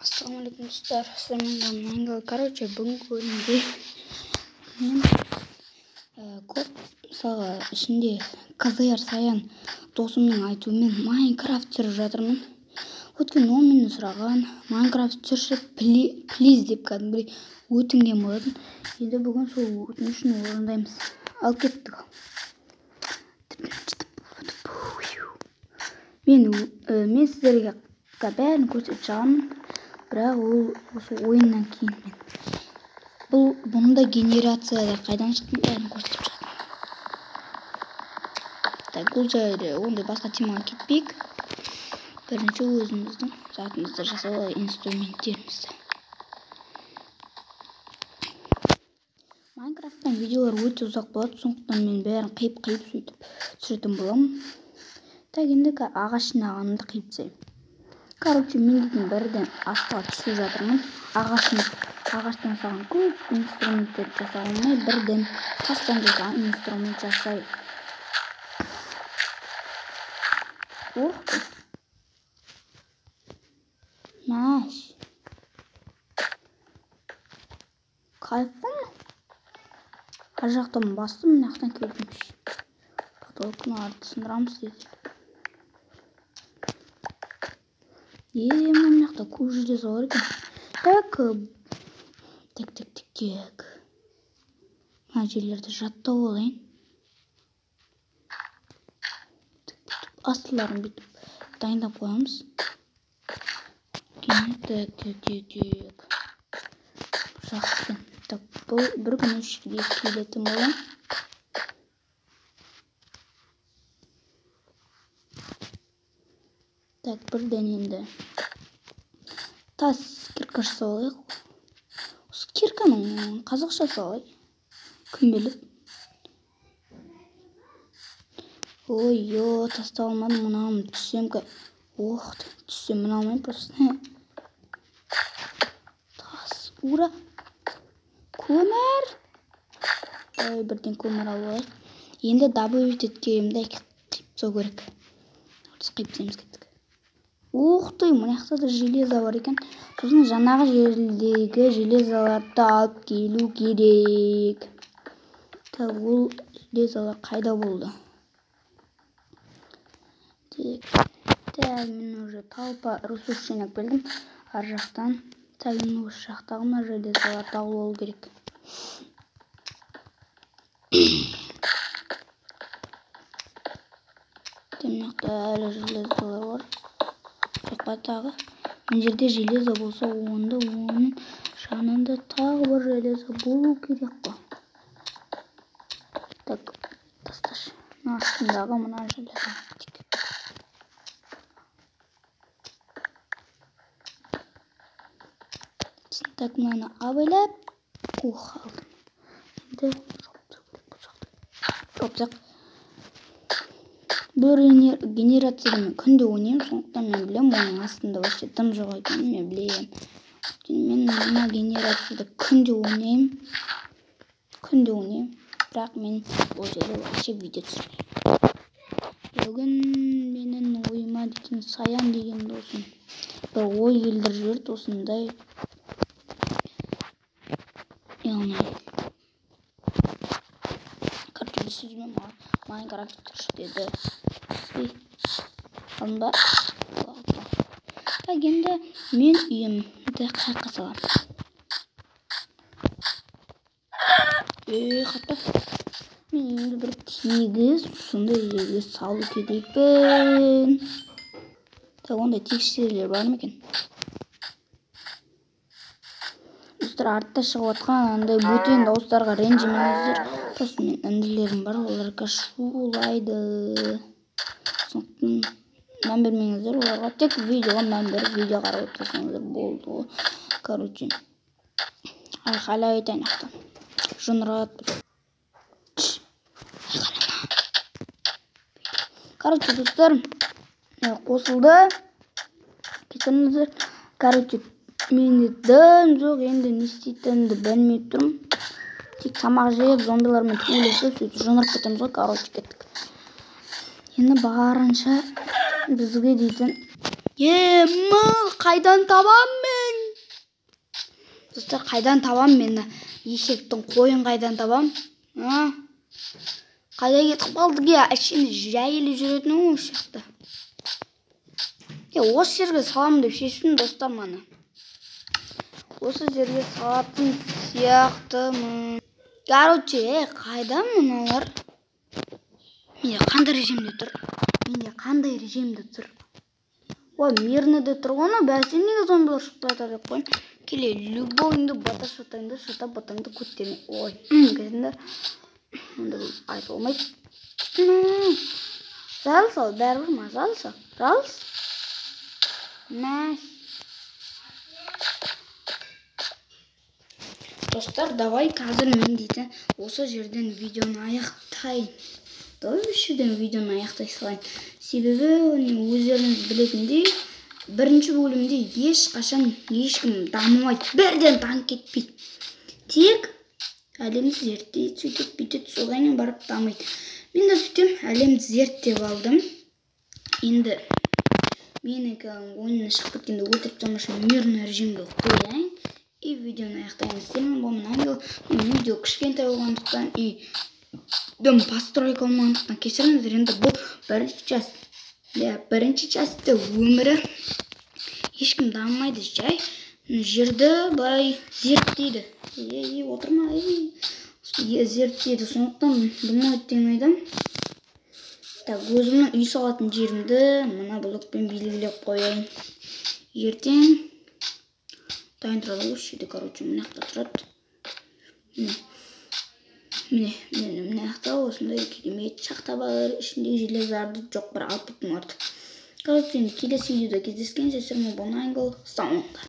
Ассалаумалейкум достар, короче, бүгінгі күнде мен көп мысалға ішінде Казаяр Саян досымның айтуымен Майнкрафт түсіріп жатырмын. Өткен 10 минут сұраған, Майнкрафт түсірші плиз деп кәдімгідей өтінген болатын. Енді бүгін сол өтінішін орындаймыз. Ал кеттік. Мен сіздерге бәрін көрсетіп шығамын. Бірақ ол осы ойыннан кейін мен бұнда генерацияда қайдан шықты бәрін көрсетіп жатырмын. Так, бұл жайлы ондай басқа темаға кетпейік. Бірінші өзіміздің затымызды жасауға инструменттерімізді. Майнкрафттан видеолар өте ұзақ болады, сондықтан мен бәрін қиып сөйтіп түсіретін боламын. Так, енді ағашын ағанымды қиып тастаймын. Короче, мен дейтін бірден астыға түсіп жатырмын. Ағаштан саған көп инструменттер жасалмай, бірден тастан жасаған инструмент жасай. Оқты. Мәш. Кайфын. Ар жақтан бастым, мына жақтан келдім. Потолктың артын сындырамыз дейді. Мына жақта көп жерде солар екен. Так. Мына жерлерді жаттап алайын. Астыларын бүйтіп дайындап қоямыз. Жақсы. Бұл бір күн үшіге келетін болам. Так, бірден енді тас кирка жасап алайық. Осы кирканың қазақшасы қалай? Кім біледі? Ой, тастап алмадым, мұнамын түссем ка. Түссем мұна алмайым просто. Тас, ура. Көмір. Бірден көмір алып алайық. Енді добавить еткенімді қиып тастау керек. Қиып тастаймыз кеттік. Мына жақта да железо бар екен. Сосын жаңағы жердегі железоларды алып келу керек. Ол железолар қайда болды? Мен уже талпа ресурс жинап келдім. Ар жақтан. Мен осы жақтағы ма железоларды алып алу керек. Мына жақта әлі железолар бар. Тағы. Мен жерде железо болса, онда оның жанында тағы бір железо болу керек қой. Так, тасташ. Астындағы мұна железо. Так, мұнаны абайлап. Алдым. Енді жопсақ. Бұл генерацияда мен күнде ойнаймын, сондықтан мен білем, оның астында вообще тым жоқ екенін мен білем. Мен мына генерацияда күнде ойнаймын. Бірақ мен бұл жерде вообще видео түсірмеймін. Бүгін менің ойыма деген Саян деген досым бір ой келдіріп жіберді осындай. Короче, сөзімен Майнкрафт түсірші деді. Қалында. Так, енді мен үйімді қайыққа салам. Қапта. Мен үйімді бір тегіз, сондай жерге салу керекпін. Так, ондай тегіз жерлер бар ма екен? Достар, артта шығып атқан андай бөтен дауыстарға ренжімеңіздер. Просто мен інілерім бар, оларға шулайды. Сондықтан мән бермеңіздер оларға. Тек видеоға мән беріп, видео қарап отырсаңыздар болды. Короче, айқайлап айтайын ақтан. Жынырат. Короче, достар, қосылды. Кетіңіздер. Короче, менде дым жоқ, енді не істейтінімді білмей тұрмын. Тек тамақ жеп, зомбилармен төбелесіп, сөйтіп жынырып кетеміз ғой. Короче, кеттік. Енді барынша бізге дейтін мал қайдан табам мен? Достар, қайдан табам мен ешектің қойын қайдан табам? Қайда кетіп қалдық я? Әшейін жайылып жүретін ғой осы жақта. Осы жерге салам деп шештім достар мана. Осы жерге салатын сияқтымын. Короче, қайда мыналар? Менде қандай режимде тұр? Ой, мирныйда тұр ғой, бәсе неге зомбилар шықты жатыр деп қойын. Келе, любойыңды бата шатаңды, шата батаңды көттерме. Ой, кәдіңдер. Онда бұл айт олмайды. Жал сал, бәрі ма, жал сал. Мәш. Достар, давай қазір мен дейтін осы жерден видеоны аяқтайын. Себебі өздеріңіз білетіндей, бірінші бөлімде ешқашан ешкім дамымайды, бірден танып кетпейді. Тек әлемді зерттейді, сөйтіп бүйтеді, соғайын барып дамайды. Мен де сөйтем, әлемді зерттеп алдым. Енді менікі ойынына шығып кеткенде өлтіріп тастамау үшін мирный режимге қояйын. И видеоны аяқтаймыз. Сенің болмын ангел, видео кішкентай болғандықтан и постройка болмағандықтан кешіріңіздер. Енді бұл бірінші частта өмірі ешкім дамымайды, жай жерді былай зерттейді. Отырма, зерттейді. Сондықтан болмайды деген айдам. Өзімнің үй салатын жерімді мына блокпен белгілеп қояйын. Ертең дайын тұрады ғой, шеді, короче, мына жақта тұрады. Міне жақта осындай керемет шахта бар, ішіндегі железарды жоқ бір алып бүттім орды. Короче, келесі видеода кездескенше сіздермен болған ангел, сау болыңдар.